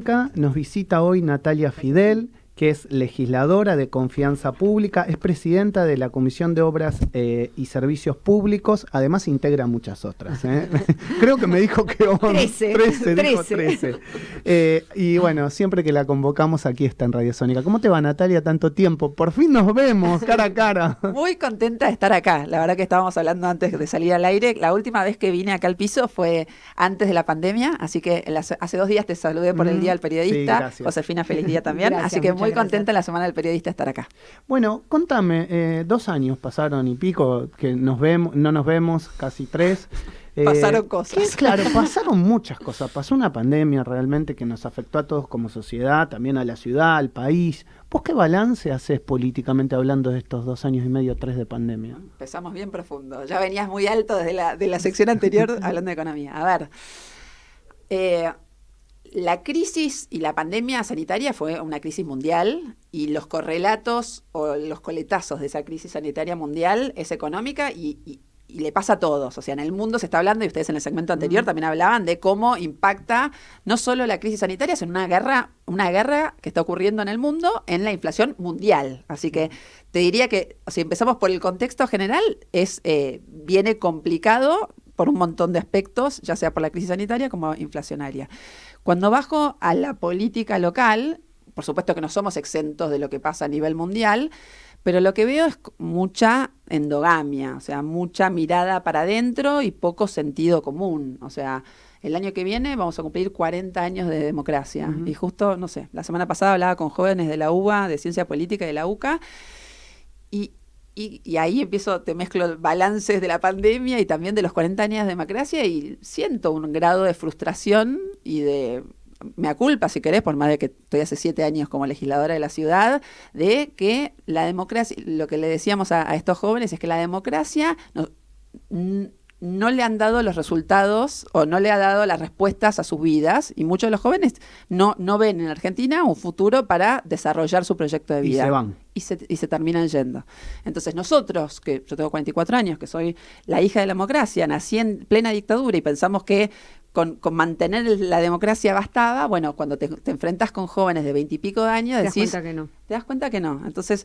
Radiosónica. Nos visita hoy Natalia Fidel, que es legisladora de Confianza Pública, es presidenta de la Comisión de Obras y Servicios Públicos, además integra muchas otras. Creo que me dijo que 13. Y bueno, siempre que la convocamos aquí está en Radiosónica. ¿Cómo te va, Natalia, tanto tiempo? Por fin nos vemos cara a cara. Muy contenta de estar acá. La verdad que estábamos hablando antes de salir al aire. La última vez que vine acá al piso fue antes de la pandemia, así que hace 2 días te saludé por el Día del Periodista. Sí, Josefina, feliz día también. Gracias, así que muy gracias. contenta en la Semana del Periodista estar acá. Bueno, contame, 2 años pasaron y pico que no nos vemos, casi 3. Pasaron cosas. Claro, pasaron muchas cosas. Pasó una pandemia realmente que nos afectó a todos como sociedad, también a la ciudad, al país. ¿Vos qué balance haces políticamente hablando de estos 2 años y medio, 3 de pandemia? Empezamos bien profundo. Ya venías muy alto desde la sección anterior hablando de economía. A ver, la crisis y la pandemia sanitaria fue una crisis mundial y los correlatos o los coletazos de esa crisis sanitaria mundial es económica y le pasa a todos. O sea, en el mundo se está hablando, y ustedes en el segmento anterior también hablaban de cómo impacta no solo la crisis sanitaria, sino una guerra que está ocurriendo en el mundo en la inflación mundial. Así que te diría que, si empezamos por el contexto general, viene complicado por un montón de aspectos, ya sea por la crisis sanitaria como inflacionaria. Cuando bajo a la política local, por supuesto que no somos exentos de lo que pasa a nivel mundial, pero lo que veo es mucha endogamia, o sea, mucha mirada para adentro y poco sentido común. O sea, el año que viene vamos a cumplir 40 años de democracia. Uh-huh. Y justo, no sé, la semana pasada hablaba con jóvenes de la UBA, de Ciencia Política y de la UCA, y ahí te mezclo balances de la pandemia y también de los 40 años de democracia y siento un grado de frustración y de mea culpa, si querés, por más de que estoy hace 7 años como legisladora de la ciudad, de que la democracia, lo que le decíamos a estos jóvenes es que la democracia no le han dado los resultados o no le ha dado las respuestas a sus vidas y muchos de los jóvenes no ven en Argentina un futuro para desarrollar su proyecto de vida. Y se van. Y se terminan yendo. Entonces nosotros, que yo tengo 44 años, que soy la hija de la democracia, nací en plena dictadura y pensamos que con mantener la democracia bastaba, bueno, cuando te enfrentas con jóvenes de 20 y pico de años, decís... Te das cuenta que no. Entonces...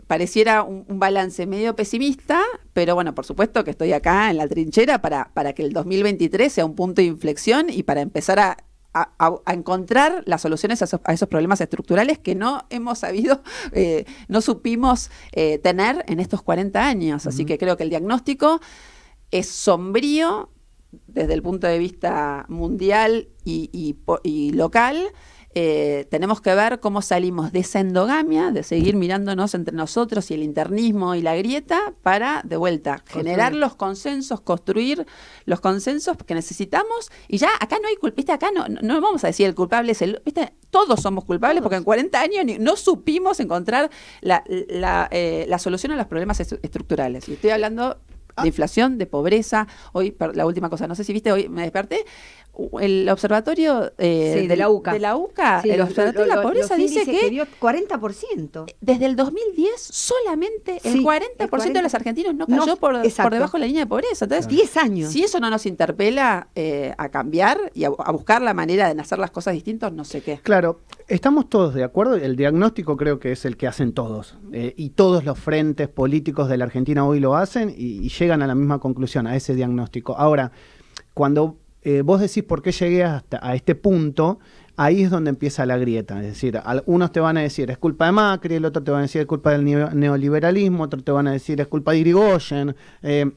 pareciera un balance medio pesimista, pero bueno, por supuesto que estoy acá en la trinchera para que el 2023 sea un punto de inflexión y para empezar a encontrar las soluciones a esos problemas estructurales que no hemos sabido, no supimos tener en estos 40 años. Así que creo que el diagnóstico es sombrío desde el punto de vista mundial y local. Tenemos que ver cómo salimos de esa endogamia, de seguir mirándonos entre nosotros y el internismo y la grieta, para, de vuelta, generar los consensos, construir los consensos que necesitamos. Y ya acá no hay culpa, acá no vamos a decir el culpable es el... ¿viste? Todos somos culpables porque en 40 años no supimos encontrar la solución a los problemas estructurales. Y estoy hablando de inflación, de pobreza. Hoy, la última cosa, no sé si viste, hoy me desperté, el observatorio de la UCA. De la UCA, sí, el observatorio de la pobreza dice que dio 40%. Desde el 2010 solamente el 40% de los argentinos no cayó por debajo de la línea de pobreza. Entonces, 10 años. Si eso no nos interpela a cambiar y a buscar la manera de hacer las cosas distintas, no sé qué. Claro, estamos todos de acuerdo. El diagnóstico creo que es el que hacen todos. Y todos los frentes políticos de la Argentina hoy lo hacen y llegan a la misma conclusión, a ese diagnóstico. Ahora, cuando vos decís por qué llegué hasta a este punto, ahí es donde empieza la grieta. Es decir, unos te van a decir es culpa de Macri, el otro te van a decir es culpa del neoliberalismo, otro te van a decir es culpa de Irigoyen.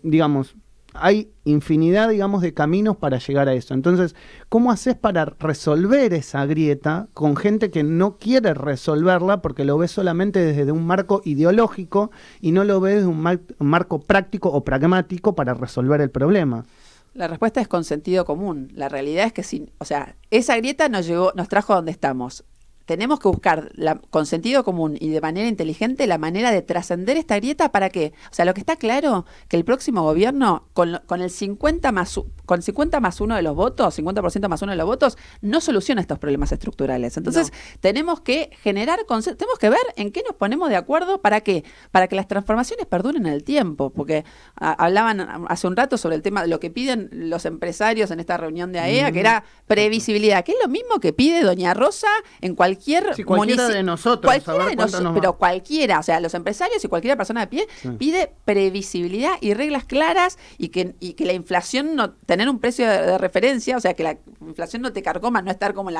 Digamos, hay infinidad, digamos, de caminos para llegar a eso. Entonces, ¿cómo haces para resolver esa grieta con gente que no quiere resolverla porque lo ve solamente desde un marco ideológico y no lo ve desde un marco práctico o pragmático para resolver el problema? La respuesta es con sentido común. La realidad es que esa grieta nos trajo a donde estamos. tenemos que buscar con sentido común y de manera inteligente la manera de trascender esta grieta. ¿Para qué? O sea, lo que está claro, que el próximo gobierno, con el 50 más 1 de los votos, 50% más 1 de los votos, no soluciona estos problemas estructurales. Entonces, tenemos que generar tenemos que ver en qué nos ponemos de acuerdo. ¿Para qué? Para que las transformaciones perduren en el tiempo. Porque hablaban hace un rato sobre el tema de lo que piden los empresarios en esta reunión de AEA, que era previsibilidad, que es lo mismo que pide doña Rosa en cualquiera de nosotros, pero cualquiera, o sea, los empresarios y cualquier persona de pie pide previsibilidad y reglas claras y que la inflación tener un precio de referencia, o sea, que la inflación no te carcoma, no estar como el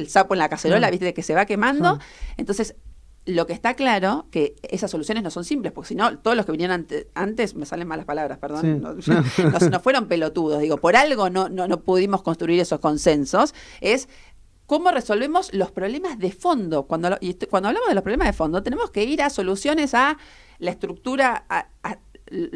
sapo en la cacerola, viste, que se va quemando. Entonces, lo que está claro que esas soluciones no son simples, porque si no, todos los que vinieron antes, me salen malas palabras, perdón, no fueron pelotudos, digo, por algo no pudimos construir esos consensos, es cómo resolvemos los problemas de fondo. Cuando hablamos de los problemas de fondo, tenemos que ir a soluciones a la estructura,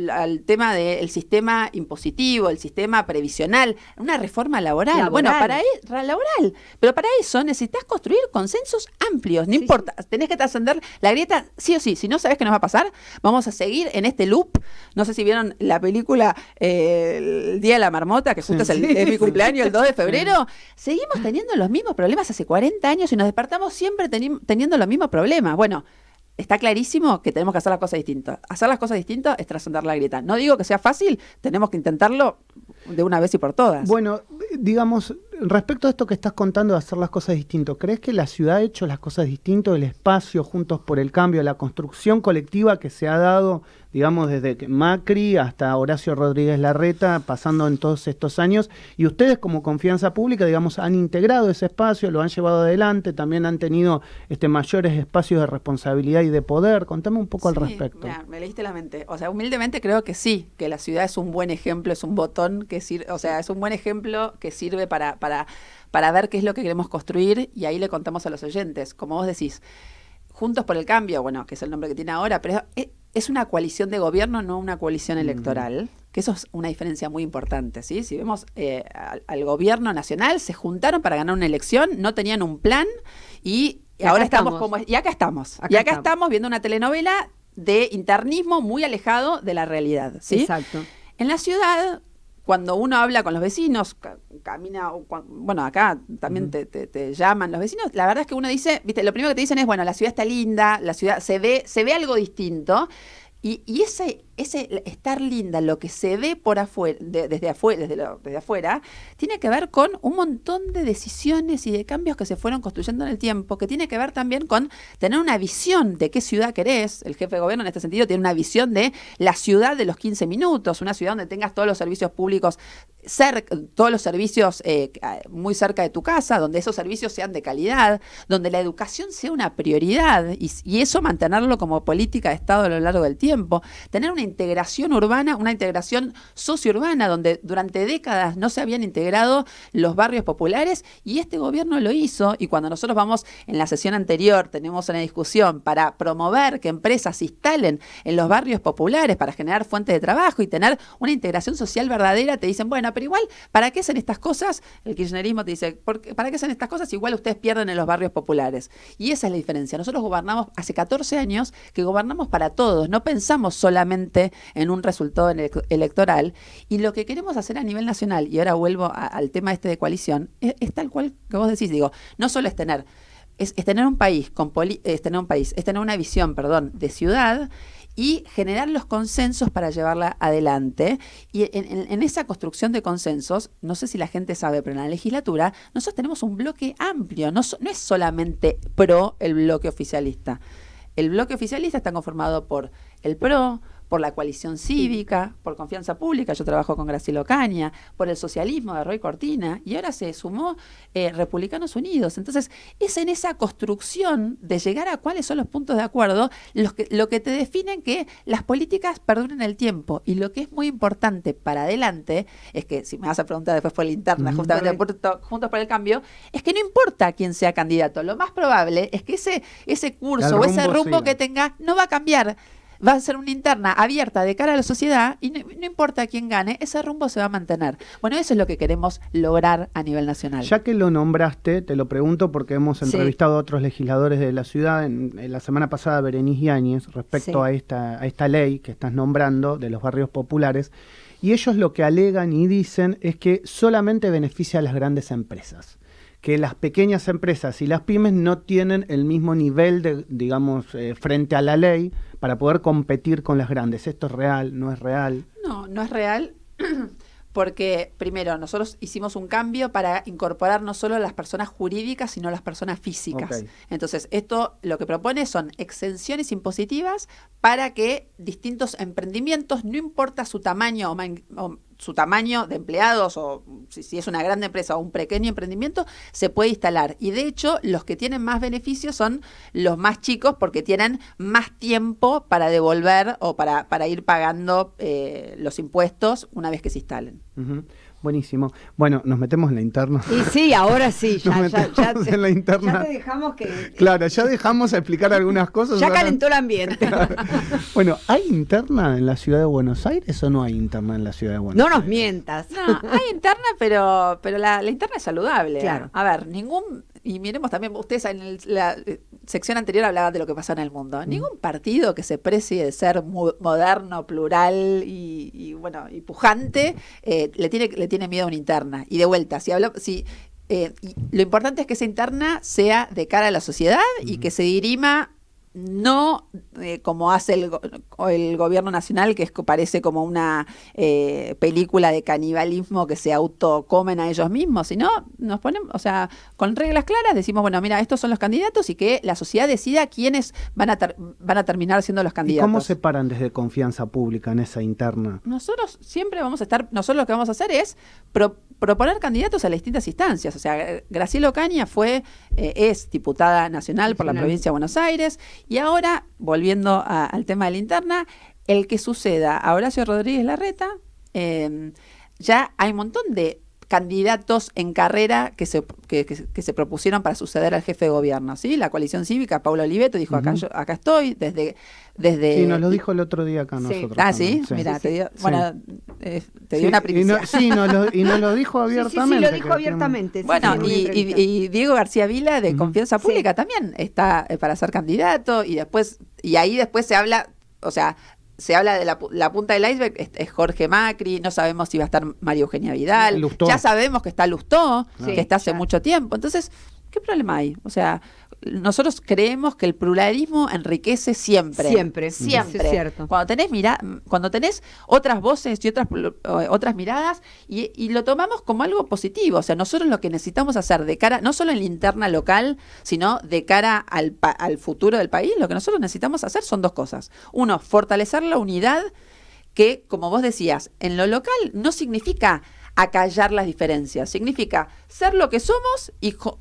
al tema del sistema impositivo, el sistema previsional, una reforma laboral. Bueno, laboral. Pero para eso necesitas construir consensos amplios. No importa, tenés que trascender la grieta sí o sí. Si no sabes qué nos va a pasar, vamos a seguir en este loop. No sé si vieron la película El Día de la Marmota, que justo es mi cumpleaños, el 2 de febrero. Seguimos teniendo los mismos problemas hace 40 años y nos despertamos siempre teniendo los mismos problemas. Bueno, está clarísimo que tenemos que hacer las cosas distintas. Hacer las cosas distintas es trascender la grieta. No digo que sea fácil, tenemos que intentarlo de una vez y por todas. Bueno, digamos, respecto a esto que estás contando de hacer las cosas distintas, ¿crees que la ciudad ha hecho las cosas distintas, el espacio Juntos por el Cambio, la construcción colectiva que se ha dado, digamos, desde Macri hasta Horacio Rodríguez Larreta, pasando en todos estos años, y ustedes como Confianza Pública, digamos, han integrado ese espacio, lo han llevado adelante, también han tenido mayores espacios de responsabilidad y de poder? Contame un poco al respecto. Mira, me leíste la mente. O sea, humildemente creo que sí, que la ciudad es un buen ejemplo, es un botón que sirve, o sea, es un buen ejemplo que sirve para ver qué es lo que queremos construir, y ahí le contamos a los oyentes. Como vos decís, Juntos por el Cambio, bueno, que es el nombre que tiene ahora, pero es una coalición de gobierno, no una coalición electoral, que eso es una diferencia muy importante, ¿sí? Si vemos al gobierno nacional, se juntaron para ganar una elección, no tenían un plan, y ahora estamos como... Y acá estamos. Acá estamos viendo una telenovela de internismo muy alejado de la realidad, ¿sí? Exacto. En la ciudad, cuando uno habla con los vecinos, camina, bueno, acá también te llaman los vecinos, la verdad es que uno dice, viste, lo primero que te dicen es, bueno, la ciudad está linda, la ciudad se ve algo distinto, y ese estar linda, lo que se ve por afuera, desde afuera, tiene que ver con un montón de decisiones y de cambios que se fueron construyendo en el tiempo, que tiene que ver también con tener una visión de qué ciudad querés. El jefe de gobierno en este sentido tiene una visión de la ciudad de los 15 minutos, una ciudad donde tengas todos los servicios públicos todos los servicios muy cerca de tu casa, donde esos servicios sean de calidad, donde la educación sea una prioridad, y eso mantenerlo como política de Estado a lo largo del tiempo. Tener una integración urbana, una integración sociourbana, donde durante décadas no se habían integrado los barrios populares, y este gobierno lo hizo. Y cuando nosotros vamos, en la sesión anterior tenemos una discusión para promover que empresas se instalen en los barrios populares para generar fuentes de trabajo y tener una integración social verdadera, te dicen, bueno, pero igual, ¿para qué hacen estas cosas? El kirchnerismo te dice, ¿para qué hacen estas cosas? Igual ustedes pierden en los barrios populares. Y esa es la diferencia. Nosotros gobernamos hace 14 años, que gobernamos para todos, no pensamos solamente en un resultado electoral, y lo que queremos hacer a nivel nacional, y ahora vuelvo al tema de coalición, es tal cual que vos decís, digo, no solo es tener un país, es tener una visión, de ciudad, y generar los consensos para llevarla adelante. Y en esa construcción de consensos, no sé si la gente sabe, pero en la legislatura nosotros tenemos un bloque amplio, no es solamente pro el bloque oficialista. El bloque oficialista está conformado por el PRO, por la coalición cívica, por Confianza Pública, yo trabajo con Graciela Ocaña, por el socialismo de Roy Cortina, y ahora se sumó Republicanos Unidos. Entonces, es en esa construcción de llegar a cuáles son los puntos de acuerdo lo que te definen que las políticas perduren el tiempo. Y lo que es muy importante para adelante, es que, si me vas a preguntar después por la interna, justamente Juntos por el Cambio, es que no importa quién sea candidato, lo más probable es que ese curso o ese rumbo que tenga no va a cambiar. va a ser una interna abierta de cara a la sociedad y no importa quién gane, ese rumbo se va a mantener. Bueno, eso es lo que queremos lograr a nivel nacional. Ya que lo nombraste, te lo pregunto porque hemos entrevistado a otros legisladores de la ciudad, en la semana pasada Berenice Yáñez, respecto a esta ley que estás nombrando de los barrios populares, y ellos lo que alegan y dicen es que solamente beneficia a las grandes empresas, que las pequeñas empresas y las pymes no tienen el mismo nivel de, digamos, frente a la ley para poder competir con las grandes. ¿Esto es real? ¿No es real? No, no es real. Porque, primero, nosotros hicimos un cambio para incorporar no solo a las personas jurídicas, sino a las personas físicas. Okay. Entonces, esto lo que propone son exenciones impositivas para que distintos emprendimientos, no importa su tamaño o su tamaño de empleados, o si es una grande empresa o un pequeño emprendimiento, se puede instalar. Y de hecho, los que tienen más beneficios son los más chicos, porque tienen más tiempo para devolver o para ir pagando los impuestos una vez que se instalen. Uh-huh. Buenísimo. Bueno, nos metemos en la interna. Y sí, ahora sí, ya en la interna. Ya te dejamos que... Claro, ya dejamos a explicar algunas cosas. Ya calentó el ambiente. Bueno, ¿hay interna en la ciudad de Buenos Aires o no hay interna en la ciudad de Buenos Aires? No nos mientas. No, hay interna, pero la interna es saludable. Claro. A ver, y miremos también, ustedes en la sección anterior hablaban de lo que pasa en el mundo. Ningún partido que se precie de ser moderno, plural y pujante, le tiene miedo a una interna. Y de vuelta, lo importante es que esa interna sea de cara a la sociedad y que se dirima no como hace el gobierno nacional, que parece como una película de canibalismo que se autocomen a ellos mismos, sino nos ponemos, o sea, con reglas claras decimos, bueno, mira, estos son los candidatos y que la sociedad decida quiénes van a terminar siendo los candidatos. ¿Y cómo se paran desde Confianza Pública en esa interna? Nosotros siempre nosotros lo que vamos a hacer es proponer candidatos a las distintas instancias. O sea, Graciela Ocaña es diputada nacional por la provincia de Buenos Aires, y ahora, volviendo al tema de la interna, el que suceda a Horacio Rodríguez Larreta, ya hay un montón de candidatos en carrera que se propusieron para suceder al jefe de gobierno, ¿sí? La coalición cívica, Paulo Oliveto dijo, acá estoy, desde... Sí, nos lo dijo el otro día acá nosotros. Ah, ¿sí? Mira, te dio, te dio una primicia. Y nos lo dijo abiertamente. Sí, lo dijo abiertamente. Bueno, y Diego García Vila, de Confianza Pública, también está para ser candidato, y ahí después se habla, o sea, se habla de la punta del iceberg, es Jorge Macri, no sabemos si va a estar María Eugenia Vidal, Lustó. Ya sabemos que está Lustó, que está hace claro. mucho tiempo. Entonces, ¿qué problema hay? O sea, nosotros creemos que el pluralismo enriquece siempre. Siempre. Siempre. Es cierto. Cuando tenés otras voces y otras miradas, y lo tomamos como algo positivo. O sea, nosotros lo que necesitamos hacer de cara, no solo en la interna local, sino de cara al futuro del país, lo que nosotros necesitamos hacer son dos cosas. Uno, fortalecer la unidad, que, como vos decías, en lo local no significa acallar las diferencias, significa ser lo que somos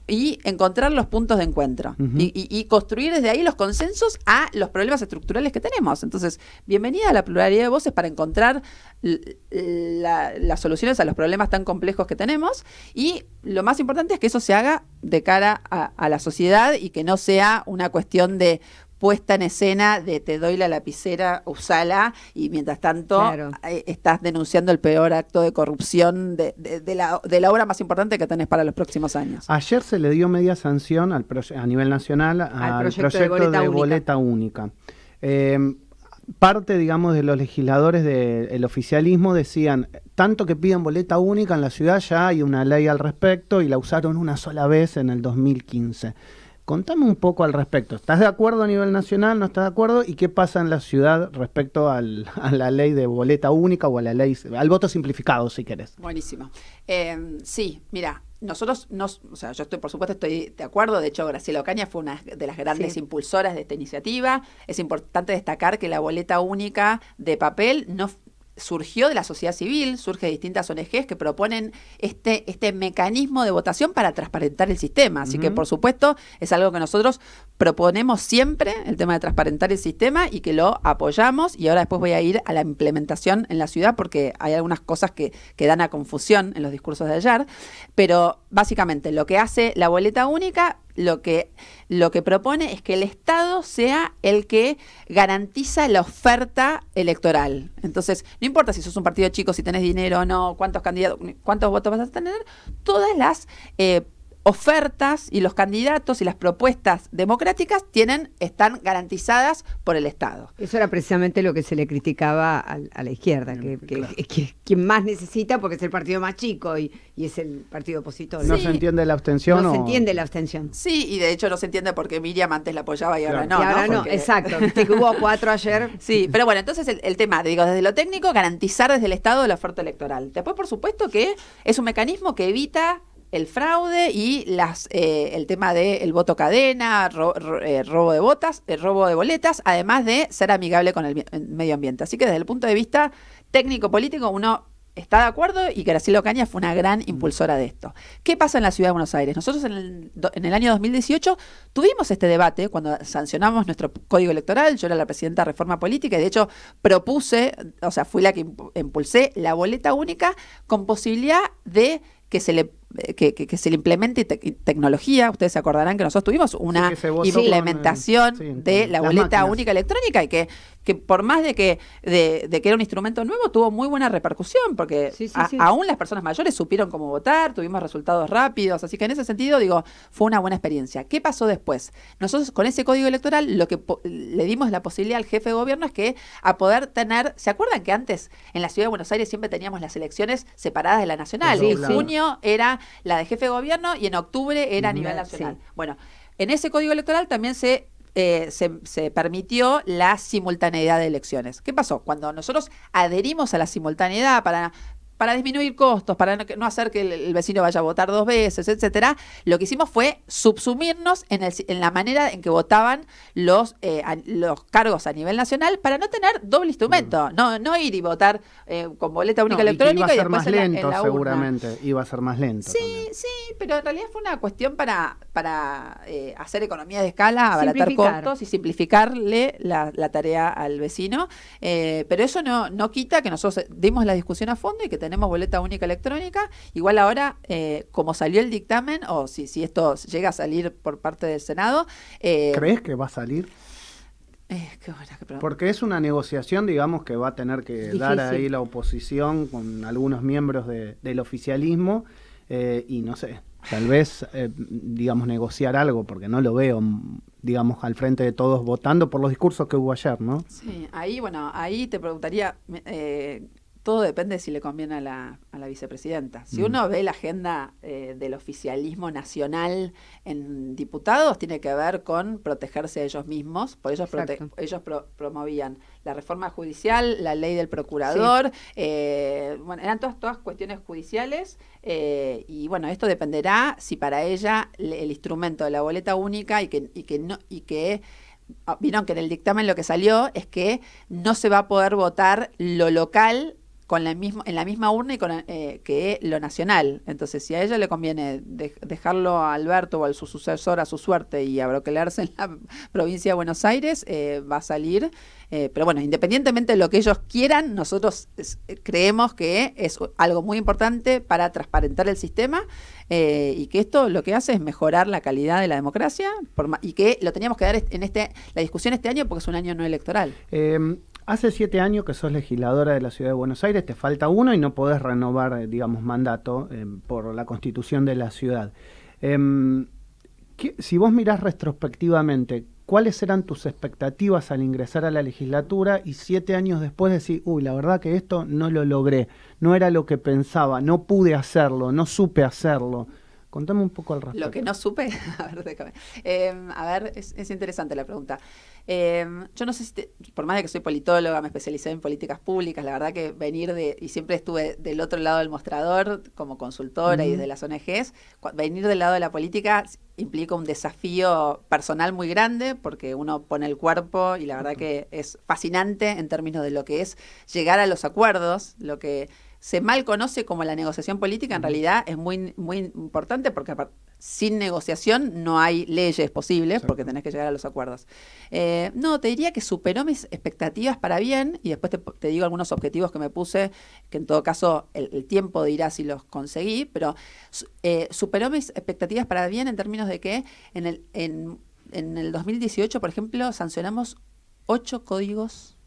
y encontrar los puntos de encuentro, Uh-huh. y construir desde ahí los consensos a los problemas estructurales que tenemos. Entonces, bienvenida a la pluralidad de voces para encontrar las soluciones a los problemas tan complejos que tenemos, y lo más importante es que eso se haga de cara a la sociedad y que no sea una cuestión de puesta en escena de te doy la lapicera, usala, y mientras tanto estás denunciando el peor acto de corrupción de la obra más importante que tenés para los próximos años. Ayer se le dio media sanción a nivel nacional al proyecto de boleta única. Parte, digamos, de los legisladores del oficialismo decían, tanto que piden boleta única en la ciudad, ya hay una ley al respecto y la usaron una sola vez en el 2015. Contame un poco al respecto. ¿Estás de acuerdo a nivel nacional? ¿No estás de acuerdo? ¿Y qué pasa en la ciudad respecto a la ley de boleta única o a la ley, al voto simplificado, si querés? Buenísimo. Sí, mira, nosotros, o sea, yo por supuesto estoy de acuerdo. De hecho, Graciela Ocaña fue una de las grandes impulsoras de esta iniciativa. Es importante destacar que la boleta única de papel no surgió de la sociedad civil, surge de distintas ONGs que proponen este mecanismo de votación para transparentar el sistema. Así que, por supuesto, es algo que nosotros proponemos siempre, el tema de transparentar el sistema, y que lo apoyamos. Y ahora después voy a ir a la implementación en la ciudad, porque hay algunas cosas que dan a confusión en los discursos de ayer. Pero básicamente lo que hace la boleta única lo que propone es que el Estado sea el que garantiza la oferta electoral. Entonces, no importa si sos un partido chico, si tenés dinero o no, cuántos candidatos, cuántos votos vas a tener, todas las ofertas y los candidatos y las propuestas democráticas están garantizadas por el Estado. Eso era precisamente lo que se le criticaba a la izquierda, que quien más necesita porque es el partido más chico y es el partido opositor. ¿No se entiende la abstención? No se entiende la abstención. Sí, y de hecho no se entiende por qué Miriam antes la apoyaba y ahora no. Y ahora no, Porque... exacto. Viste que hubo 4 ayer. Sí, pero bueno, entonces el tema, digo, desde lo técnico, garantizar desde el Estado la oferta electoral. Después, por supuesto, que es un mecanismo que evita el fraude y el tema del voto cadena, robo de boletas, además de ser amigable con el medio ambiente. Así que desde el punto de vista técnico-político, uno está de acuerdo y Graciela Ocaña fue una gran impulsora de esto. ¿Qué pasa en la Ciudad de Buenos Aires? Nosotros en el año 2018 tuvimos este debate cuando sancionamos nuestro código electoral. Yo era la presidenta de Reforma Política y de hecho fui la que impulsé la boleta única con posibilidad de que se le implemente tecnología. Ustedes se acordarán que nosotros tuvimos una implementación de la boleta única electrónica y que por más de que era un instrumento nuevo, tuvo muy buena repercusión, porque aún las personas mayores supieron cómo votar, tuvimos resultados rápidos, así que en ese sentido, fue una buena experiencia. ¿Qué pasó después? Nosotros con ese código electoral lo que le dimos la posibilidad al jefe de gobierno es que a poder tener, ¿se acuerdan que antes en la Ciudad de Buenos Aires siempre teníamos las elecciones separadas de la nacional? En junio era la de jefe de gobierno y en octubre era a nivel nacional. Sí. Bueno, en ese código electoral también se permitió la simultaneidad de elecciones. ¿Qué pasó? Cuando nosotros adherimos a la simultaneidad para disminuir costos, para no hacer que el vecino vaya a votar 2 veces, etcétera, lo que hicimos fue subsumirnos en la manera en que votaban los cargos a nivel nacional para no tener doble instrumento, no ir y votar con boleta única electrónica y después en la urna. Seguramente iba a ser más lento. Sí, pero en realidad fue una cuestión para hacer economía de escala, abaratar costos y simplificarle la tarea al vecino, pero eso no quita que nosotros dimos la discusión a fondo y que tenemos boleta única electrónica. Igual ahora, como salió el dictamen, o si esto llega a salir por parte del Senado... ¿crees que va a salir? Qué pregunta. Porque es una negociación, digamos, que va a tener que dar ahí la oposición con algunos miembros del oficialismo, y no sé, tal vez, digamos, negociar algo, porque no lo veo, digamos, al frente de todos votando por los discursos que hubo ayer, ¿no? Sí, ahí te preguntaría... todo depende de si le conviene a la vicepresidenta. Si uno ve la agenda del oficialismo nacional en diputados, tiene que ver con protegerse a ellos mismos. Por ellos promovían la reforma judicial, la ley del procurador, eran todas cuestiones judiciales, y bueno, esto dependerá si para ella el instrumento de la boleta única vieron que en el dictamen lo que salió es que no se va a poder votar lo local en la misma urna y que lo nacional. Entonces, si a ella le conviene dejarlo a Alberto o a su sucesor a su suerte y abroquelarse en la provincia de Buenos Aires, va a salir. Pero bueno, independientemente de lo que ellos quieran, nosotros creemos que es algo muy importante para transparentar el sistema, y que esto lo que hace es mejorar la calidad de la democracia, y que lo teníamos que dar la discusión este año porque es un año no electoral. Hace 7 años que sos legisladora de la Ciudad de Buenos Aires, te falta 1 y no podés renovar, digamos, mandato por la Constitución de la ciudad. Si vos mirás retrospectivamente, ¿cuáles eran tus expectativas al ingresar a la legislatura y 7 años después decís, la verdad que esto no lo logré, no era lo que pensaba, no pude hacerlo, no supe hacerlo? Contame un poco al respecto. Lo que no supe, a ver, es interesante la pregunta. Yo no sé si por más de que soy politóloga, me especialicé en políticas públicas, la verdad que y siempre estuve del otro lado del mostrador como consultora y desde las ONGs, venir del lado de la política implica un desafío personal muy grande porque uno pone el cuerpo y la verdad que es fascinante en términos de lo que es llegar a los acuerdos, lo que se mal conoce como la negociación política, en realidad es muy, muy importante porque sin negociación no hay leyes posibles porque tenés que llegar a los acuerdos. No, te diría que superó mis expectativas para bien y después te digo algunos objetivos que me puse, que en todo caso el tiempo dirá si los conseguí, pero superó mis expectativas para bien en términos de que en el 2018, por ejemplo, sancionamos 8 códigos.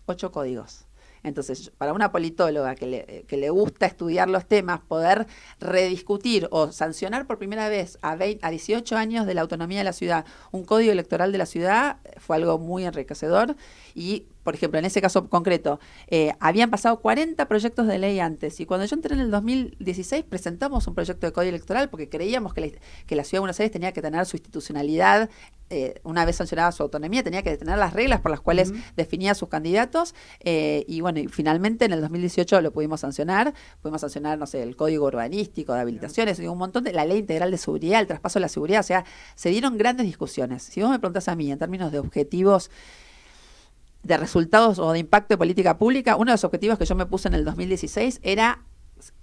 Entonces, para una politóloga que le gusta estudiar los temas, poder rediscutir o sancionar por primera vez a 18 años de la autonomía de la ciudad un código electoral de la ciudad fue algo muy enriquecedor. Y, por ejemplo, en ese caso concreto, habían pasado 40 proyectos de ley antes y cuando yo entré en el 2016 presentamos un proyecto de código electoral porque creíamos que la Ciudad de Buenos Aires tenía que tener su institucionalidad, una vez sancionada su autonomía, tenía que tener las reglas por las cuales definía sus candidatos y bueno, y finalmente en el 2018 lo pudimos sancionar, no sé, el código urbanístico, de habilitaciones, un montón de la ley integral de seguridad, el traspaso de la seguridad, o sea, se dieron grandes discusiones. Si vos me preguntás a mí en términos de objetivos de resultados o de impacto de política pública, uno de los objetivos que yo me puse en el 2016 era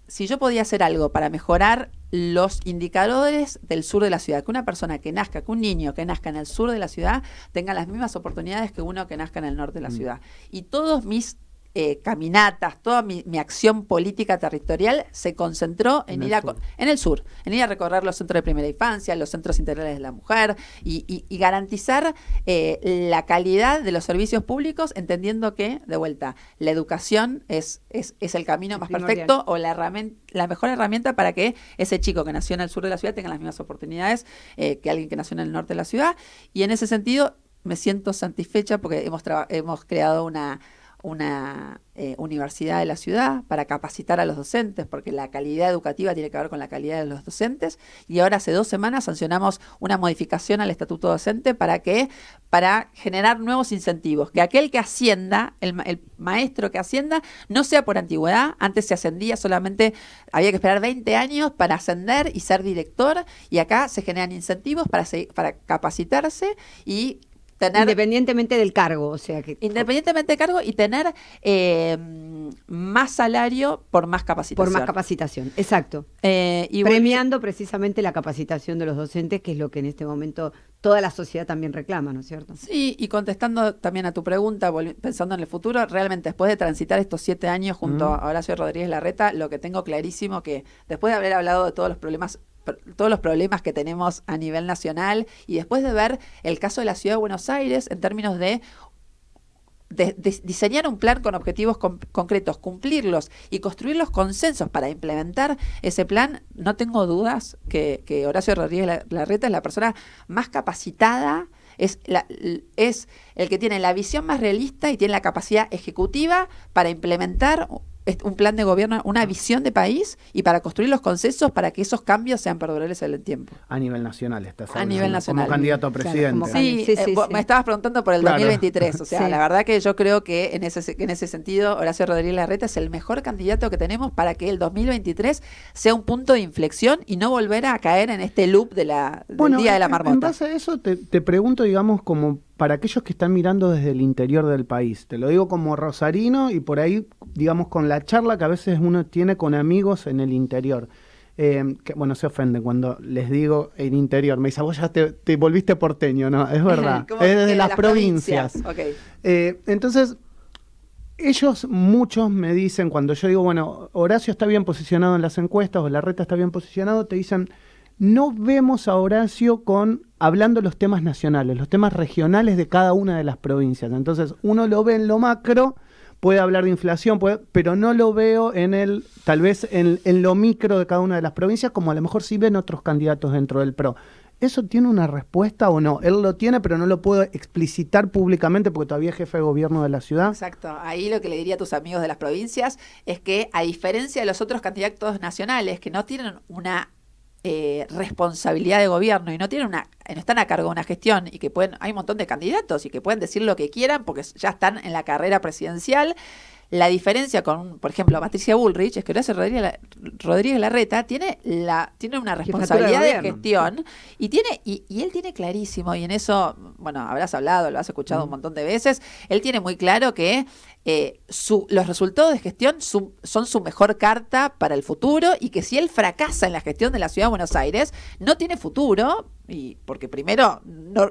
si yo podía hacer algo para mejorar los indicadores del sur de la ciudad, que una persona que un niño que nazca en el sur de la ciudad tenga las mismas oportunidades que uno que nazca en el norte de la ciudad. Y todos mis caminatas, toda mi acción política territorial se concentró en en el sur, en ir a recorrer los centros de primera infancia, los centros integrales de la mujer y garantizar la calidad de los servicios públicos, entendiendo que, de vuelta, la educación es el camino más perfecto o la mejor herramienta para que ese chico que nació en el sur de la ciudad tenga las mismas oportunidades que alguien que nació en el norte de la ciudad. Y en ese sentido me siento satisfecha porque hemos creado una universidad de la ciudad para capacitar a los docentes, porque la calidad educativa tiene que ver con la calidad de los docentes, y ahora hace 2 semanas sancionamos una modificación al estatuto docente para generar nuevos incentivos, que aquel que ascienda, el maestro que ascienda, no sea por antigüedad. Antes se ascendía solamente, había que esperar 20 años para ascender y ser director, y acá se generan incentivos para capacitarse y independientemente del cargo, o sea que independientemente del cargo y tener más salario por más capacitación. Por más capacitación, exacto. Y premiando precisamente la capacitación de los docentes, que es lo que en este momento toda la sociedad también reclama, ¿no es cierto? Sí, y contestando también a tu pregunta, pensando en el futuro, realmente después de transitar estos 7 años junto a Horacio Rodríguez Larreta, lo que tengo clarísimo que después de haber hablado de todos los problemas que tenemos a nivel nacional y después de ver el caso de la Ciudad de Buenos Aires en términos de diseñar un plan con objetivos concretos, cumplirlos y construir los consensos para implementar ese plan, no tengo dudas que Horacio Rodríguez Larreta es la persona más capacitada, es el que tiene la visión más realista y tiene la capacidad ejecutiva para implementar un plan de gobierno, una visión de país y para construir los consensos para que esos cambios sean perdurables en el tiempo. A nivel nacional estás hablando. A nivel nacional. Como candidato a presidente. Claro, me estabas preguntando por el 2023. O sea, la verdad que yo creo que en ese sentido Horacio Rodríguez Larreta es el mejor candidato que tenemos para que el 2023 sea un punto de inflexión y no volver a caer en este loop del Día de la Marmota. En base a eso te pregunto, digamos, como para aquellos que están mirando desde el interior del país. Te lo digo como rosarino y por ahí, digamos, con la charla que a veces uno tiene con amigos en el interior. Que, bueno, se ofenden cuando les digo el interior. Me dice, vos ya te volviste porteño, ¿no? Es verdad. Es desde las provincias. Okay. Entonces, muchos me dicen, cuando yo digo, bueno, Horacio está bien posicionado en las encuestas o Larreta está bien posicionado, te dicen, no vemos a Horacio hablando los temas nacionales, los temas regionales de cada una de las provincias. Entonces, uno lo ve en lo macro, puede hablar de inflación, pero no lo veo tal vez en lo micro de cada una de las provincias, como a lo mejor sí ven otros candidatos dentro del PRO. ¿Eso tiene una respuesta o no? Él lo tiene, pero no lo puedo explicitar públicamente porque todavía es jefe de gobierno de la ciudad. Exacto. Ahí lo que le diría a tus amigos de las provincias es que, a diferencia de los otros candidatos nacionales que no tienen una responsabilidad de gobierno y no están a cargo de una gestión y que hay un montón de candidatos y que pueden decir lo que quieran porque ya están en la carrera presidencial, La diferencia con, por ejemplo, Patricia Bullrich es que Horacio Rodríguez Larreta tiene una responsabilidad de gestión y él tiene clarísimo, y en eso, bueno, habrás hablado, lo has escuchado un montón de veces, él tiene muy claro que los resultados de gestión son su mejor carta para el futuro, y que si él fracasa en la gestión de la Ciudad de Buenos Aires, no tiene futuro, y porque primero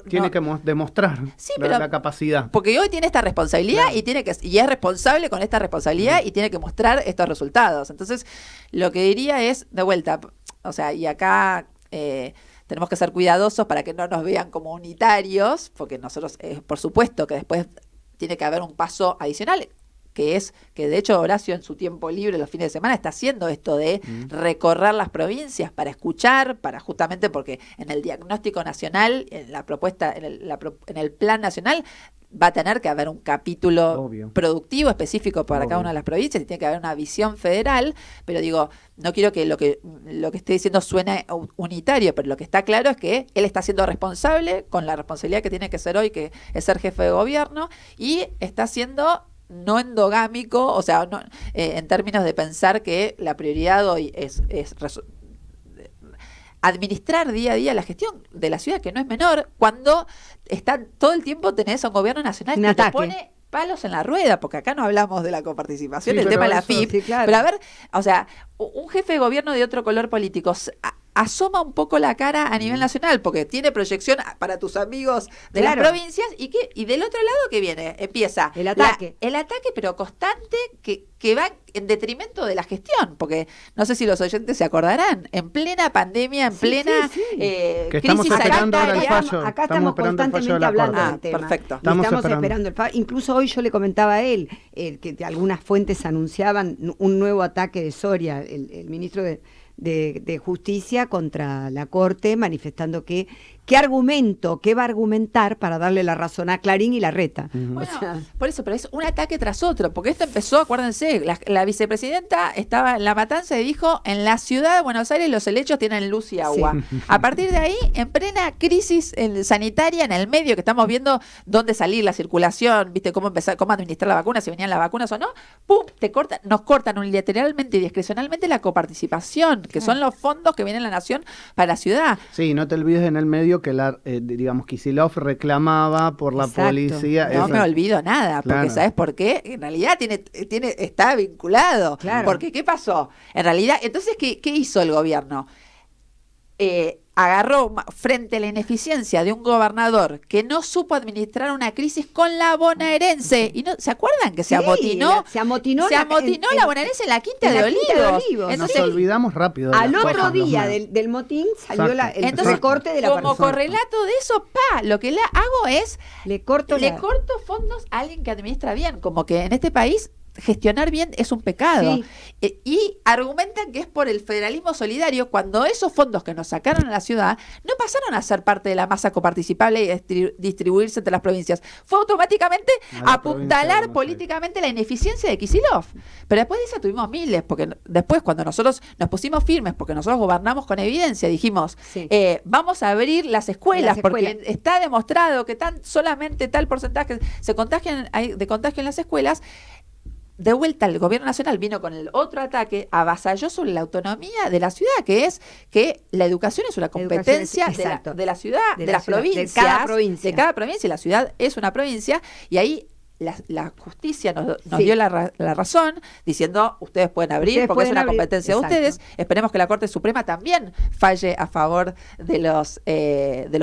tiene que demostrar la capacidad. Porque hoy tiene esta responsabilidad, claro, y es responsable con esta responsabilidad, y tiene que mostrar estos resultados. Entonces, lo que diría es, de vuelta, o sea, y acá tenemos que ser cuidadosos para que no nos vean como unitarios, porque nosotros, por supuesto que después tiene que haber un paso adicional, que es que de hecho Horacio en su tiempo libre los fines de semana está haciendo esto de recorrer las provincias para escuchar, para justamente porque en el diagnóstico nacional, en la propuesta, en el plan nacional, va a tener que haber un capítulo productivo específico para cada una de las provincias, y tiene que haber una visión federal, pero digo, no quiero que lo que esté diciendo suene unitario, pero lo que está claro es que él está siendo responsable con la responsabilidad que tiene que ser hoy, que es ser jefe de gobierno, y está siendo no endogámico, o sea, no, en términos de pensar que la prioridad hoy es administrar día a día la gestión de la ciudad, que no es menor, cuando todo el tiempo tenés a un gobierno nacional que te pone palos en la rueda, porque acá no hablamos de la coparticipación, el tema de la FIP, sí, claro. Pero a ver, o sea, un jefe de gobierno de otro color político asoma un poco la cara a nivel nacional, porque tiene proyección para tus amigos de las provincias, y del otro lado que viene, empieza el ataque, pero constante, que va en detrimento de la gestión, porque no sé si los oyentes se acordarán, en plena pandemia, en plena crisis sanitaria, acá estamos constantemente hablando del tema. Perfecto. Estamos esperando el fallo. Incluso hoy yo le comentaba a él que algunas fuentes anunciaban un nuevo ataque de Soria, el ministro de Justicia, contra la Corte, manifestando qué argumento, qué va a argumentar para darle la razón a Clarín y Larreta. Bueno, por eso, pero es un ataque tras otro, porque esto empezó, acuérdense, la vicepresidenta estaba en La Matanza y dijo, en la ciudad de Buenos Aires los helechos tienen luz y agua. Sí. A partir de ahí, en plena crisis sanitaria, en el medio, que estamos viendo dónde salir, la circulación, viste cómo empezar, cómo administrar la vacuna, si venían las vacunas o no, ¡pum!, nos cortan unilateralmente y discrecionalmente la coparticipación, que son los fondos que viene la nación para la ciudad. Sí, no te olvides en el medio que digamos, Kicillof reclamaba por la policía. No me olvido nada, porque ¿sabes por qué? En realidad está vinculado. Claro. Porque ¿qué pasó? En realidad, entonces, ¿qué hizo el gobierno? Agarró frente a la ineficiencia de un gobernador que no supo administrar una crisis con la bonaerense. Y no, ¿se acuerdan que se amotinó? Se amotinó la bonaerense en la Quinta de Olivos. Entonces, nos olvidamos rápido. Al otro día del motín salió el recorte de la persona. Como correlato de eso, lo que le hago es le corto fondos a alguien que administra bien. Como que en este país gestionar bien es un pecado. Sí. Y argumentan que es por el federalismo solidario, cuando esos fondos que nos sacaron a la ciudad no pasaron a ser parte de la masa coparticipable y distribuirse entre las provincias. Fue automáticamente apuntalar políticamente la ineficiencia de Kicillof. Pero después de eso tuvimos miles, porque después, cuando nosotros nos pusimos firmes, porque nosotros gobernamos con evidencia, dijimos, vamos a abrir las escuelas, porque está demostrado que solamente tal porcentaje de contagio en las escuelas. De vuelta, el gobierno nacional vino con el otro ataque, avasalló sobre la autonomía de la ciudad, que es que la educación es una competencia de la ciudad, de las provincias, de cada provincia, y la ciudad es una provincia, y ahí la justicia nos dio la razón, diciendo, ustedes pueden abrir, porque es una competencia de ustedes. Esperemos que la Corte Suprema también falle a favor de los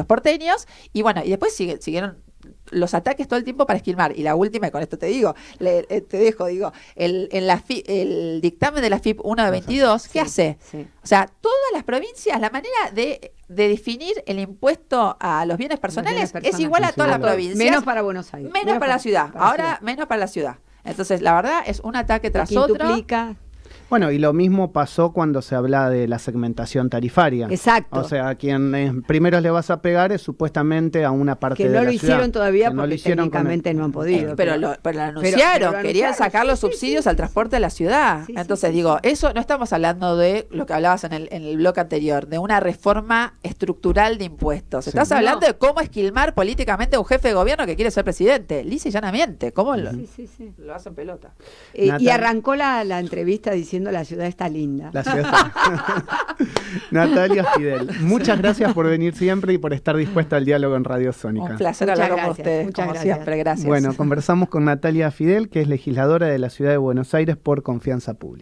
porteños, y bueno, y después siguieron los ataques todo el tiempo para esquilmar. Y la última, y con esto te digo, el dictamen de la FIP 1 de 22, ¿qué hace? Sí. O sea, todas las provincias, la manera de definir el impuesto a los bienes personales es igual a todas las provincias. Menos para Buenos Aires. Menos para la ciudad. Ahora, menos para la ciudad. Entonces, la verdad, es un ataque tras otro. Bueno, y lo mismo pasó cuando se habla de la segmentación tarifaria. Exacto. O sea, a quien primero le vas a pegar es supuestamente a una parte de la ciudad. Que no lo hicieron todavía porque técnicamente no han podido. Pero lo anunciaron, querían sacar los subsidios al transporte de la ciudad. Entonces digo, eso no estamos hablando de lo que hablabas en el bloque anterior, de una reforma estructural de impuestos. Estás hablando de cómo esquilmar políticamente a un jefe de gobierno que quiere ser presidente, lisa y llanamente. ¿Cómo lo hacen pelota? Y arrancó la entrevista diciendo la ciudad está linda. La ciudad está Natalia Fidel, muchas gracias por venir siempre y por estar dispuesta al diálogo en Radio Sónica. Un placer hablar con ustedes, como siempre, gracias. Bueno, conversamos con Natalia Fidel, que es legisladora de la Ciudad de Buenos Aires por Confianza Pública.